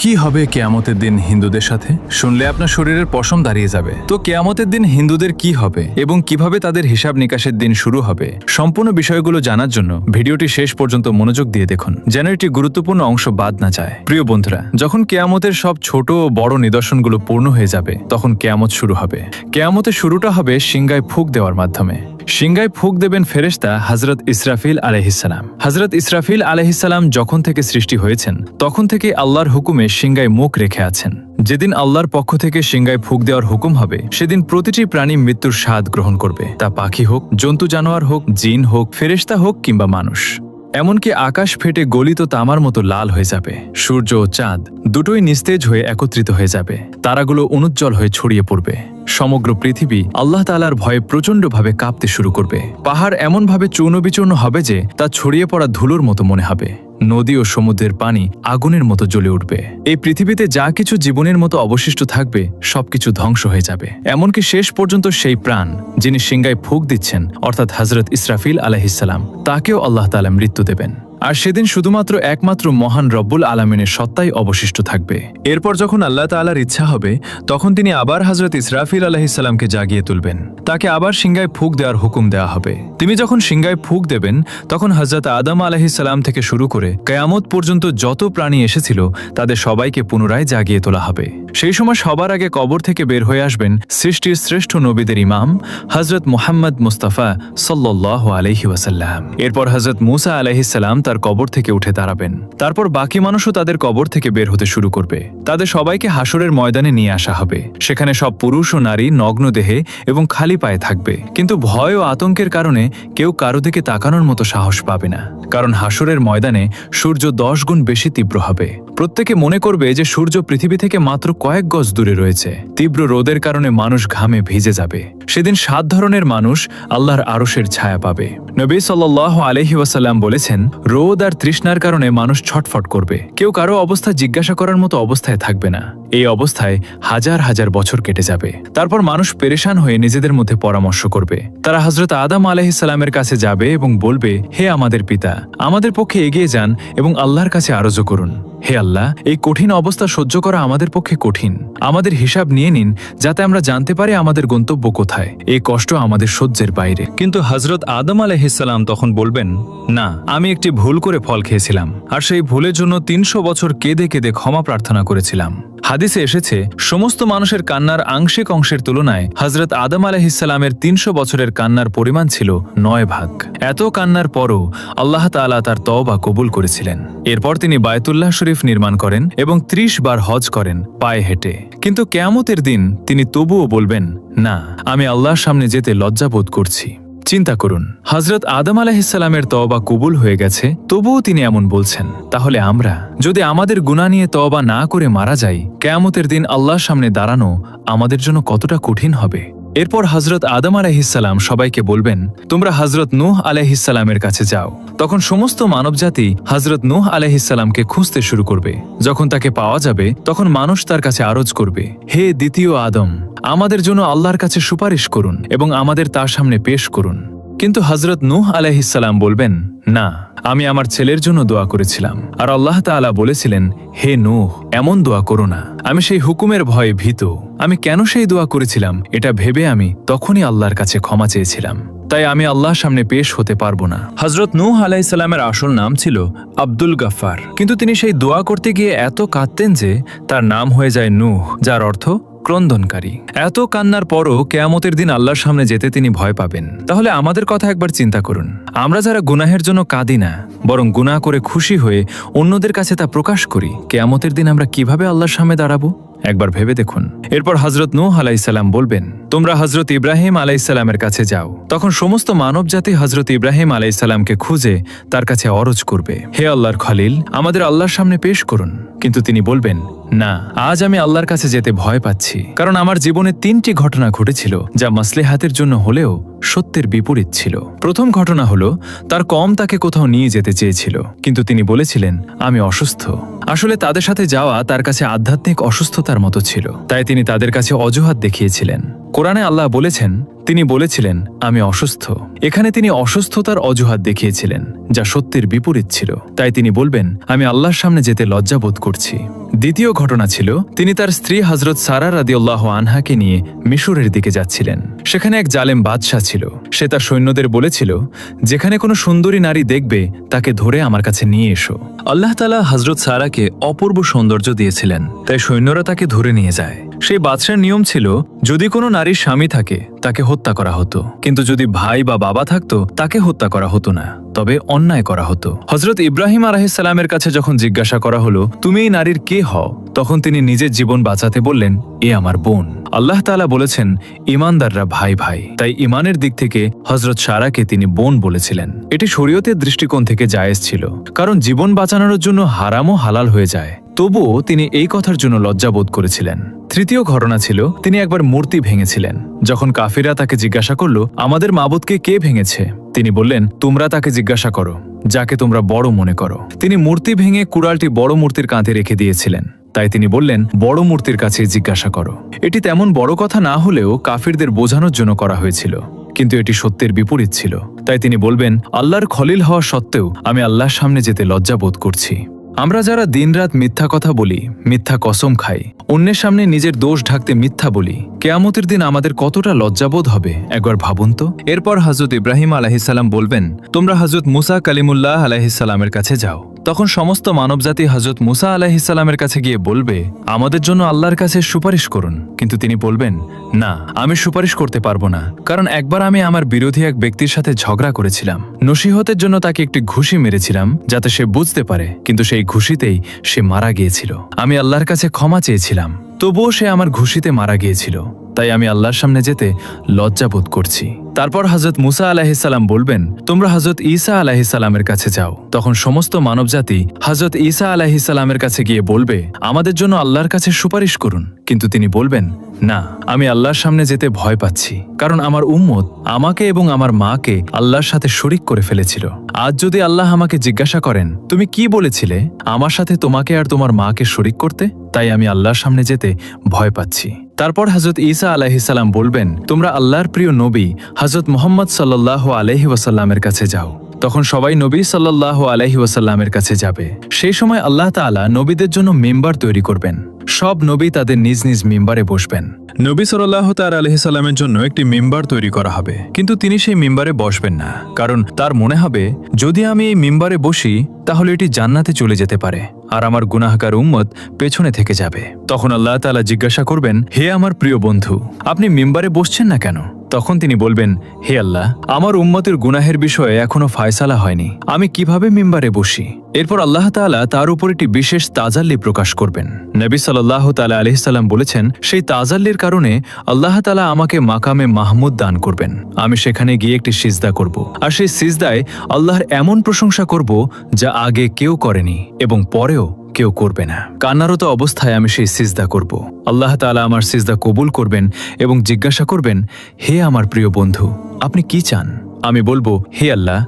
কি হবে কিয়ামতের দিন হিন্দুদের সাথে? শুনলে আপনার শরীরের পশম দাঁড়িয়ে যাবে। তো কিয়ামতের দিন হিন্দুদের কি হবে এবং কিভাবে তাদের হিসাব নিকাশের দিন শুরু হবে, সম্পূর্ণ বিষয়গুলো জানার জন্য ভিডিওটি শেষ পর্যন্ত মনোযোগ দিয়ে দেখুন, যেন এটি গুরুত্বপূর্ণ অংশ বাদ না যায়। প্রিয় বন্ধুরা, যখন কিয়ামতের সব ছোট ও বড় নিদর্শনগুলো পূর্ণ হয়ে যাবে, তখন কিয়ামত শুরু হবে। কিয়ামতের শুরুটা হবে সিংগায় ফুঁক দেওয়ার মাধ্যমে। সিংগায় ফুঁক দেবেন ফেরেশতা হযরত ইসরাফিল আলাইহিসসালাম। হযরত ইসরাফিল আলাইহিসসালাম যখন থেকে সৃষ্টি হয়েছেন, তখন থেকে আল্লাহর হুকুমে সিংগায় মুখ রেখে আছেন। যেদিন আল্লাহর পক্ষ থেকে সিংগায় ফুঁক দেওয়ার হুকুম হবে, সেদিন প্রতিটি প্রাণী মৃত্যুর স্বাদ গ্রহণ করবে। তা পাখি হোক, জন্তু জানোয়ার হোক, জিন হোক, ফেরেশতা হোক কিংবা মানুষ। এমনকি আকাশ ফেটে গলিত তামার মতো লাল হয়ে যাবে। সূর্য ও চাঁদ দুটোই নিস্তেজ হয়ে একত্রিত হয়ে যাবে। তারাগুলো অনুজ্জ্বল হয়ে ছড়িয়ে পড়বে। সমগ্র পৃথিবী আল্লাহ তাআলার ভয়ে প্রচণ্ডভাবে কাঁপতে শুরু করবে। পাহাড় এমনভাবে চূর্ণবিচূর্ণ হবে যে তা ছড়িয়ে পড়া ধুলোর মতো মনে হবে। নদী ও সমুদ্রের পানি আগুনের মতো জ্বলে উঠবে। এই পৃথিবীতে যা কিছু জীবনের মতো অবশিষ্ট থাকবে, সবকিছু ধ্বংস হয়ে যাবে। এমনকি শেষ পর্যন্ত সেই প্রাণ যিনি সিংগায় ফুঁক দিচ্ছেন, অর্থাৎ হযরত ইসরাফিল আলাইহিসসালাম, তাকেও আল্লাহ তাআলা মৃত্যু দেবেন। আর সেদিন শুধুমাত্র একমাত্র মহান রব্বুল আলামিনের সত্তাই অবশিষ্ট থাকবে। এরপর যখন আল্লাহ তাআলার ইচ্ছা হবে, তখন তিনি আবার হযরত ইসরাফিল আলাইহিসসালামকে জাগিয়ে তুলবেন। তাকে আবার সিংগায় ফুঁক দেওয়ার হুকুম দেওয়া হবে। তিনি যখন সিংগায় ফুঁক দেবেন, তখন হযরত আদম আলাইহিসসালাম থেকে শুরু করে কিয়ামত পর্যন্ত যত প্রাণী এসেছিল, তাদের সবাইকে পুনরায় জাগিয়ে তোলা হবে। সেই সময় সবার আগে কবর থেকে বের হয়ে আসবেন সৃষ্টির শ্রেষ্ঠ নবীদের ইমাম হযরত মুহাম্মদ মুস্তাফা সাল্লাল্লাহু আলাইহি ওয়াসাল্লাম। এরপর হযরত মূসা আলাইহিসসালাম তার কবর থেকে উঠে দাঁড়াবেন। তারপর বাকি মানুষও তাদের কবর থেকে বের হতে শুরু করবে। তাদের সবাইকে হাসরের ময়দানে নিয়ে আসা হবে। সেখানে সব পুরুষ ও নারী নগ্ন দেহে এবং খালি পায়ে থাকবে। কিন্তু ভয় ও আতঙ্কের কারণে কেউ কারো দিকে তাকানোর মতো সাহস পাবে না, কারণ হাসরের ময়দানে সূর্য 10 গুণ বেশি তীব্র হবে। প্রত্যেকে মনে করবে যে সূর্য পৃথিবী থেকে মাত্র কয়েক গজ দূরে রয়েছে। তীব্র রোদের কারণে মানুষ ঘামে ভিজে যাবে। সেদিন 7 ধরনের মানুষ আল্লাহর আরশের ছায়া পাবে। নবী সাল্লাল্লাহু আলাইহি ওয়াসাল্লাম বলেছেন, রোদ আর তৃষ্ণার কারণে মানুষ ছটফট করবে। কেউ কারো অবস্থা জিজ্ঞাসা করার মতো অবস্থায় থাকবে না। এই অবস্থায় হাজার হাজার বছর কেটে যাবে। তারপর মানুষ পেরেশান হয়ে নিজেদের মধ্যে পরামর্শ করবে। তারা হযরত আদম আলাইহিসসালামের কাছে যাবে এবং বলবে, হে আমাদের পিতা, আমাদের পক্ষে এগিয়ে যান এবং আল্লাহর কাছে আরজু করুন। হে আল্লাহ, এই কঠিন অবস্থা সহ্য করা আমাদের পক্ষে কঠিন। আমাদের হিসাব নিয়ে নিন, যাতে আমরা জানতে পারি আমাদের গন্তব্য কোথায়। এই কষ্ট আমাদের সহ্যের বাইরে। কিন্তু হযরত আদম আলাইহিসসালাম তখন বলবেন, না, আমি একটি ভুল করে ফল খেয়েছিলাম, আর সেই ভুলের জন্য 300 বছর কেঁদে কেঁদে ক্ষমা প্রার্থনা করেছিলাম। হাদিসে এসেছে, সমস্ত মানুষের কান্নার আংশিক অংশের তুলনায় হযরত আদম আলাইহিসসালামের 300 বছরের কান্নার পরিমাণ ছিল 9 ভাগ। এত কান্নার পরও আল্লাহ তাআলা তার তওবা কবুল করেছিলেন। এরপর তিনি বায়তুল্লাহ শরীফ নির্মাণ করেন এবং 30 বার হজ করেন পায়ে হেঁটে। কিন্তু কিয়ামতের দিন তিনি তবুও বলবেন, না, আমি আল্লাহর সামনে যেতে লজ্জাবোধ করছি। চিন্তা করুন, হযরত আদম আলাইহিসসালামের তওবা কবুল হয়ে গেছে, তবুও তিনি এমন বলছেন। তাহলে আমরা যদি আমাদের গুনাহ নিয়ে তওবা না করে মারা যাই, কিয়ামতের দিন আল্লাহর সামনে দাঁড়ানো আমাদের জন্য কতটা কঠিন হবে। এরপর হযরত আদম আলাইহিসসালাম সবাইকে বলবেন, তোমরা হযরত নূহ আলাইহিসসালামের কাছে যাও। তখন সমস্ত মানবজাতি হযরত নূহ আলাইহিসসালামকে খুঁজতে শুরু করবে। যখন তাকে পাওয়া যাবে, তখন মানুষ তার কাছে আরজ করবে, হে দ্বিতীয় আদম, আমাদের জন্য আল্লাহর কাছে সুপারিশ করুন এবং আমাদের তার সামনে পেশ করুন। কিন্তু হযরত নূহ আলাইহিসসালাম বলবেন, না, আমি আমার ছেলের জন্য দোয়া করেছিলাম, আর আল্লাহ তাআলা বলেছিলেন, হে নূহ, এমন দোয়া করো না। আমি সেই হুকুমের ভয়ে ভীত। আমি কেন সেই দোয়া করেছিলাম, এটা ভেবে আমি তখনই আল্লাহর কাছে ক্ষমা চেয়েছিলাম। তাই আমি আল্লাহর সামনে পেশ হতে পারবো না। হযরত নূহ আলাইহিসসালামের আসল নাম ছিল আব্দুল গাফফার। কিন্তু তিনি সেই দোয়া করতে গিয়ে এত কাঁদতেন যে তার নাম হয়ে যায় নূহ, যার অর্থ ক্রন্দনকারী। এত কান্নার পরও কিয়ামতের দিন আল্লাহর সামনে যেতে তিনি ভয় পাবেন। তাহলে আমাদের কথা একবার চিন্তা করুন। আমরা যারা গুনাহের জন্য কাঁদি না, বরং গুনাহ করে খুশি হয়ে অন্যদের কাছে তা প্রকাশ করি, কিয়ামতের দিন আমরা কিভাবে আল্লাহর সামনে দাঁড়াবো, একবার ভেবে দেখুন। এরপর হযরত নূহ আলাইহিসসালাম বলবেন, তোমরা হযরত ইব্রাহিম আলাইহিসসালামের কাছে যাও। তখন সমস্ত মানবজাতি হযরত ইব্রাহিম আলাইহিসসালামকে খুঁজে তার কাছে অরজ করবে, হে আল্লাহর খলিল, আমাদের আল্লাহর সামনে পেশ করুন। কিন্তু তিনি বলবেন, না, আজ আমি আল্লাহর কাছে যেতে ভয় পাচ্ছি, কারণ আমার জীবনে 3টি ঘটনা ঘটেছিল যা মাসলেহাতের জন্য হলেও সত্যের বিপরীত ছিল। প্রথম ঘটনা হলো, তার কম তাকে কোথাও নিয়ে যেতে চেয়েছিল, কিন্তু তিনি বলেছিলেন, আমি অসুস্থ। আসলে তাদের সাথে যাওয়া তার কাছে আধ্যাত্মিক অসুস্থতার মতো ছিল, তাই তিনি তাদের কাছে অজুহাত দেখিয়েছিলেন। কোরআনে আল্লাহ বলেছেন, তিনি বলেছিলেন আমি অসুস্থ। এখানে তিনি অসুস্থতার অজুহাত দেখিয়েছিলেন, যা সত্যের বিপরীত ছিল। তাই তিনি বলবেন আমি আল্লাহর সামনে যেতে লজ্জাবোধ করছি। দ্বিতীয় ঘটনা ছিল তিনি তার স্ত্রী হযরত সারা রাদিয়াল্লাহু আনহাকে নিয়ে মিশরের দিকে যাচ্ছিলেন। সেখানে এক জালেম বাদশাহ ছিল। সে তার সৈন্যদের বলেছিল, যেখানে কোনো সুন্দরী নারী দেখবে তাকে ধরে আমার কাছে নিয়ে এসো। আল্লাহ তাআলা হযরত সারাকে অপূর্ব সৌন্দর্য দিয়েছিলেন, তাই সৈন্যরা তাকে ধরে নিয়ে যায়। সেই বাদশার নিয়ম ছিল যদি কোনো নারীর স্বামী থাকে তাকে হত্যা করা হতো, কিন্তু যদি ভাই বা বাবা থাকতো তাকে হত্যা করা হতো না, তবে অন্যায় করা হতো। হযরত ইব্রাহিম আলাইহিস সালামের কাছে যখন জিজ্ঞাসা করা হলো তুমি এই নারীর কে হও, তখন তিনি নিজের জীবন বাঁচাতে বললেন এ আমার বোন। আল্লাহ তাআলা বলেছেন ঈমানদাররা ভাই ভাই, তাই ঈমানের দিক থেকে হযরত সারাকে তিনি বোন বলেছিলেন। এটি শরীয়তের দৃষ্টিকোণ থেকে জায়েজ ছিল, কারণ জীবন বাঁচানোর জন্য হারামও হালাল হয়ে যায়। তবুও তিনি এই কথার জন্য লজ্জাবোধ করেছিলেন। তৃতীয় ঘটনা ছিল তিনি একবার মূর্তি ভেঙেছিলেন। যখন কাফিরা তাকে জিজ্ঞাসা করল আমাদের মাবুদকে কে ভেঙেছে, তিনি বললেন তোমরা তাকে জিজ্ঞাসা করো যাকে তোমরা বড় মনে করো। তিনি মূর্তি ভেঙে কুড়ালটি বড় মূর্তির কাঁধে রেখে দিয়েছিলেন, তাই তিনি বললেন বড় মূর্তির কাছে জিজ্ঞাসা করো। এটি তেমন বড় কথা না হলেও কাফিরদের বোঝানোর জন্য করা হয়েছিল, কিন্তু এটি সত্যের বিপরীত ছিল। তাই তিনি বলবেন আল্লাহর খলিল হওয়া সত্ত্বেও আমি আল্লাহর সামনে যেতে লজ্জাবোধ করছি। আমরা যারা দিনরাত মিথ্যা কথা বলি, মিথ্যা কসম খাই, অন্যের সামনে নিজের দোষ ঢাকতে মিথ্যা বলি, কিয়ামতের দিন আমাদের কতটা লজ্জাবোধ হবে একবার ভাবুন তো। এরপর হযরত ইব্রাহিম আলাইহিস সালাম বলবেন তোমরা হযরত মুসা কালিমুল্লাহ আলাইহিস সালামের কাছে যাও। তখন সমস্ত মানবজাতি হযরত মুসা আলাইহিস সালামের কাছে গিয়ে বলবে আমাদের জন্য আল্লাহর কাছে সুপারিশ করুন। কিন্তু তিনি বলবেন না, আমি সুপারিশ করতে পারবো না, কারণ একবার আমি আমার বিরোধী এক ব্যক্তির সাথে ঝগড়া করেছিলাম। নসিহতের জন্য তাকে একটি ঘুষি মেরেছিলাম যাতে সে বুঝতে পারে, কিন্তু সেই ঘুষিতেই সে মারা গিয়েছিল। আমি আল্লাহর কাছে ক্ষমা চেয়েছিলাম, তবুও সে আমার ঘুষিতে মারা গিয়েছিল, তাই আমি আল্লাহর সামনে যেতে লজ্জাবোধ করছি। তারপর হযরত মুসা আলাইহিস সালাম বলবেন তোমরা হযরত ঈসা আলাইহিস সালামের কাছে যাও। তখন সমস্ত মানবজাতি হযরত ঈসা আলাইহিস সালামের কাছে গিয়ে বলবে আমাদের জন্য আল্লাহর কাছে সুপারিশ করুন। কিন্তু তিনি বলবেন না, আমি আল্লাহর সামনে যেতে ভয় পাচ্ছি, কারণ আমার উম্মত আমাকে এবং আমার মাকে আল্লাহর সাথে শরিক করে ফেলেছিল। আজ যদি আল্লাহ আমাকে জিজ্ঞাসা করেন তুমি কি বলেছিলে আমার সাথে তোমাকে আর তোমার মাকে শরিক করতে, তাই আমি আল্লাহর সামনে যেতে ভয় পাচ্ছি। তারপর হযরত ঈসা আলাইহিস সালাম বলবেন তোমরা আল্লাহর প্রিয় নবী হযরত মুহাম্মদ সাল্লাল্লাহু আলাইহি ওয়াসাল্লামের কাছে যাও। তখন সবাই নবী সাল্লাল্লাহু আলাইহি ওয়াসাল্লামের কাছে যাবে। সেই সময় আল্লাহ তাআলা নবীদের জন্য মিম্বার তৈরি করবেন। সব নবী তাদের নিজ নিজ মিম্বারে বসবেন। নবী সাল্লাল্লাহু তাআলা আলাইহি সাল্লামের জন্য একটি মিম্বার তৈরি করা হবে, কিন্তু তিনি সেই মিম্বারে বসবেন না, কারণ তার মনে হবে যদি আমি এই মিম্বারে বসি তাহলে এটি জান্নাতে চলে যেতে পারে আর আমার গুনাহগার উম্মত পেছনে থেকে যাবে। তখন আল্লাহ তাআলা জিজ্ঞাসা করবেন হে আমার প্রিয় বন্ধু, আপনি মিম্বারে বসছেন না কেন? তখন তিনি বলবেন হে আল্লাহ, আমার উম্মতের গুনাহের বিষয়ে এখনো ফায়সালা হয়নি, আমি কিভাবে মিম্বারে বসি? এরপর আল্লাহ তাআলা তার উপর একটি বিশেষ তাজাল্লি প্রকাশ করবেন। নবী সাল্লাল্লাহু তাআলা আলাইহিস সালাম বলেছেন সেই তাজাল্লির কারণে আল্লাহ তাআলা আমাকে মাকামে মাহমুদ দান করবেন। আমি সেখানে গিয়ে একটি সিজদা করব, আর সেই সিজদায় আল্লাহর এমন প্রশংসা করব যা আগে কেউ করেনি এবং পরেও কেউ করবে না। কান্নারত অবস্থায় আমি সেই সিজদা করব। আল্লাহ তাআলা আমার সিজদা কবুল করবেন এবং জিজ্ঞাসা করবেন হে আমার প্রিয় বন্ধু, আপনি কি চান? আমি বলবো হে আল্লাহ,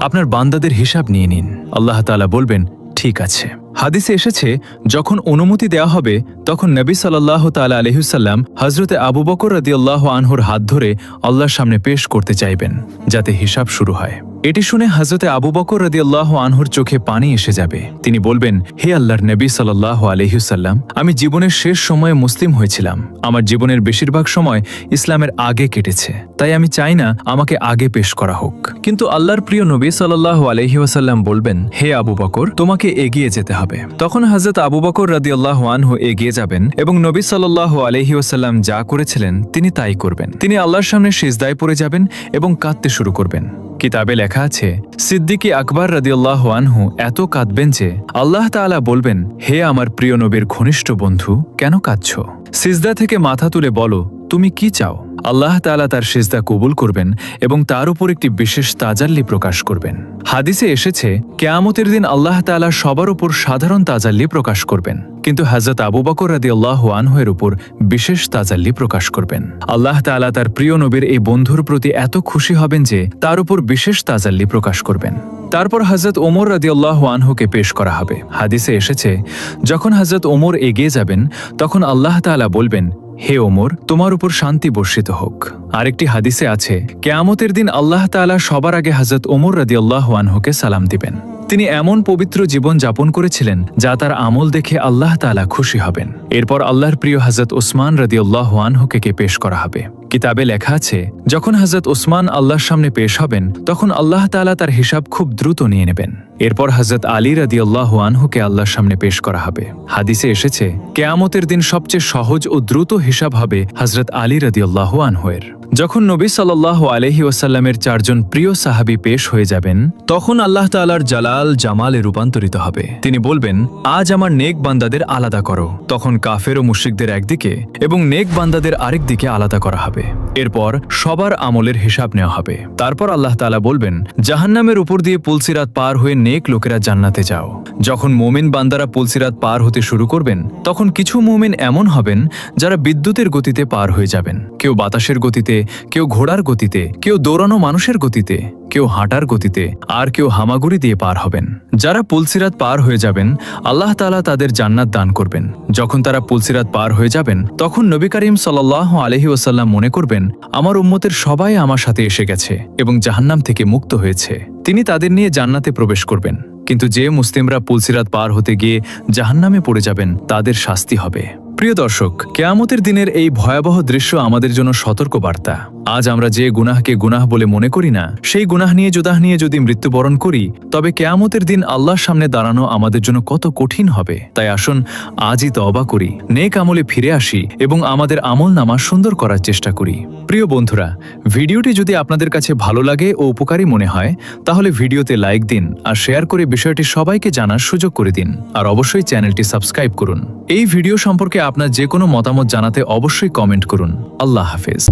আপনার বান্দাদের হিসাব নিয়ে নিন। আল্লাহ তাআলা বলবেন ঠিক আছে। হাদিসে এসেছে যখন অনুমতি দেওয়া হবে তখন নবী সাল্লাল্লাহু তাআলা আলাইহি ওয়াসাল্লাম হযরতে আবু বকর রাদিয়াল্লাহু আনহুর হাত ধরে আল্লাহর সামনে পেশ করতে চাইবেন যাতে হিসাব শুরু হয়। এটি শুনে হযরতে আবু বকর রাদিয়াল্লাহু আনহুর চোখে পানি এসে যাবে। তিনি বলবেন হে আল্লাহর নবী সাল্লাল্লাহু আলাইহি ওয়াসাল্লাম, আমি জীবনের শেষ সময়ে মুসলিম হয়েছিলাম। আমার জীবনের বেশিরভাগ সময় ইসলামের আগে কেটেছে, তাই আমি চাই না আমাকে আগে পেশ করা হোক। কিন্তু আল্লাহর প্রিয় নবী সাল্লাল্লাহু আলাইহি ওয়াসাল্লাম বলবেন হে আবু বকর, তোমাকে এগিয়ে যেতে হবে। তখন হযরত আবু বকর রাদিয়াল্লাহু আনহু এগিয়ে যাবেন এবং নবী সাল্লাল্লাহু আলাইহি ওয়াসাল্লাম যা করেছিলেন তিনি তাই করবেন। তিনি আল্লাহর সামনে সিজদায় পড়ে যাবেন এবং কাঁদতে শুরু করবেন। কিতাবে লেখা আছে সিদ্দিক আকবর রাদিয়াল্লাহু আনহু এত কাঁদবেন যে আল্লাহ তাআলা বলবেন হে আমার প্রিয় নবীর ঘনিষ্ঠ বন্ধু, কেন কাঁদছো? সিজদা থেকে মাথা তুলে বলো তুমি কি চাও? আল্লাহ তাআলা তার সিজদা কবুল করবেন এবং তার উপর একটি বিশেষ তাজাল্লি প্রকাশ করবেন। হাদিসে এসেছে কিয়ামতের দিন আল্লাহ তাআলা সবার উপর সাধারণ তাজাল্লি প্রকাশ করবেন, কিন্তু হযরত আবু বকর রাদিয়াল্লাহু আনহু এর উপর বিশেষ তাজাল্লি প্রকাশ করবেন। আল্লাহ তাআলা তার প্রিয় নবীর এই বন্ধুর প্রতি এত খুশি হবেন যে তার উপর বিশেষ তাজাল্লি প্রকাশ করবেন। তারপর হযরত ওমর রাদিয়াল্লাহু আনহুকে পেশ করা হবে। হাদিসে এসেছে যখন হযরত ওমর এগিয়ে যাবেন তখন আল্লাহ তাআলা বলবেন হে ওমর, তোমার উপর শান্তি বর্ষিত হোক। আরেকটি হাদিসে আছে, কেয়ামতের দিন আল্লাহ তাআলা সবার আগে হযরত ওমর রাদিয়াল্লাহু আনহুকে সালাম দিবেন। তিনি এমন পবিত্র জীবন যাপন করেছিলেন যা তার আমল দেখে আল্লাহ তাআলা খুশি হবেন। এরপর আল্লাহর প্রিয় হযরত ওসমান রাদিয়াল্লাহু আনহুকে পেশ করা হবে। কিতাবে লেখা আছে, যখন হযরত ওসমান আল্লাহর সামনে পেশ হবেন তখন আল্লাহ তাআলা তার হিসাব খুব দ্রুত নিয়ে নেবেন। এরপর হযরত আলী রাদিয়াল্লাহু আনহুকে আল্লাহর সামনে পেশ করা হবে। হাদিসে এসেছে, কিয়ামতের দিন সবচেয়ে সহজ ও দ্রুত হিসাব হবে হযরত আলী রাদিয়াল্লাহু আনহুয়ের। যখন নবী সাল্লাল্লাহু আলাইহি ওয়াসাল্লামের 4 জন প্রিয় সাহাবী পেশ হয়ে যাবেন, তখন আল্লাহ তাআলার জালাল জামালে রূপান্তরিত হবে। তিনি বলবেন, আজ আমার নেক বান্দাদের আলাদা করো। তখন কাফের ও মুশরিকদের একদিকে এবং নেক বান্দাদের আরেক দিকে আলাদা করা হবে। এরপর সবার আমলের হিসাব নেওয়া হবে। তারপর আল্লাহ তাআলা বলবেন, জাহান্নামের উপর দিয়ে পুলসিরাত পার হয়ে নেক লোকেরা জান্নাতে যাও। যখন মুমিন বান্দারা পুলসিরাত পার হতে শুরু করবেন, তখন কিছু মুমিন এমন হবেন যারা বিদ্যুতের গতিতে পার হয়ে যাবেন। কেউ বাতাসের গতিতে, কেউ ঘোড়ার গতিতে, কেউ দৌড়ানো মানুষের গতিতে, কেউ হাঁটার গতিতে, আর কেউ হামাগুড়ি দিয়ে পার হবেন। যারা পুলসিরাত পার হয়ে যাবেন, আল্লাহ তাআলা তাদের জান্নাত দান করবেন। যখন তারা পুলসিরাত পার হয়ে যাবেন, তখন নবী করিম সাল্লাল্লাহু আলাইহি ওয়াসাল্লাম মনে করবেন, আমার উম্মতের সবাই আমার সাথে এসে গেছে এবং জাহান্নাম থেকে মুক্ত হয়েছে। তিনি তাদের নিয়ে জান্নাতে প্রবেশ করবেন। কিন্তু যে মুসলিমরা পুলসিরাত পার হতে গিয়ে জাহান্নামে পড়ে যাবেন, তাদের শাস্তি হবে। প্রিয় দর্শক, কিয়ামতের দিনের এই ভয়াবহ দৃশ্য আমাদের জন্য সতর্ক বার্তা। আজ আমরা যে গুনাহকে গুনাহ বলে মনে করি না, সেই গুনাহ নিয়ে যদি মৃত্যুবরণ করি, তবে কিয়ামতের দিন আল্লাহর সামনে দাঁড়ানো আমাদের জন্য কত কঠিন হবে। তাই আসুন আজই তওবা করি, নেক আমলে ফিরে আসি এবং আমাদের আমলনামা সুন্দর করার চেষ্টা করি। প্রিয় বন্ধুরা, ভিডিওটি যদি আপনাদের কাছে ভালো লাগে ও উপকারী মনে হয়, তাহলে ভিডিওতে লাইক দিন আর শেয়ার করে বিষয়টি সবাইকে জানার সুযোগ করে দিন। আর অবশ্যই চ্যানেলটি সাবস্ক্রাইব করুন। এই ভিডিও সম্পর্কে আপনার যে কোনো মতামত জানাতে অবশ্যই কমেন্ট করুন। আল্লাহ হাফেজ।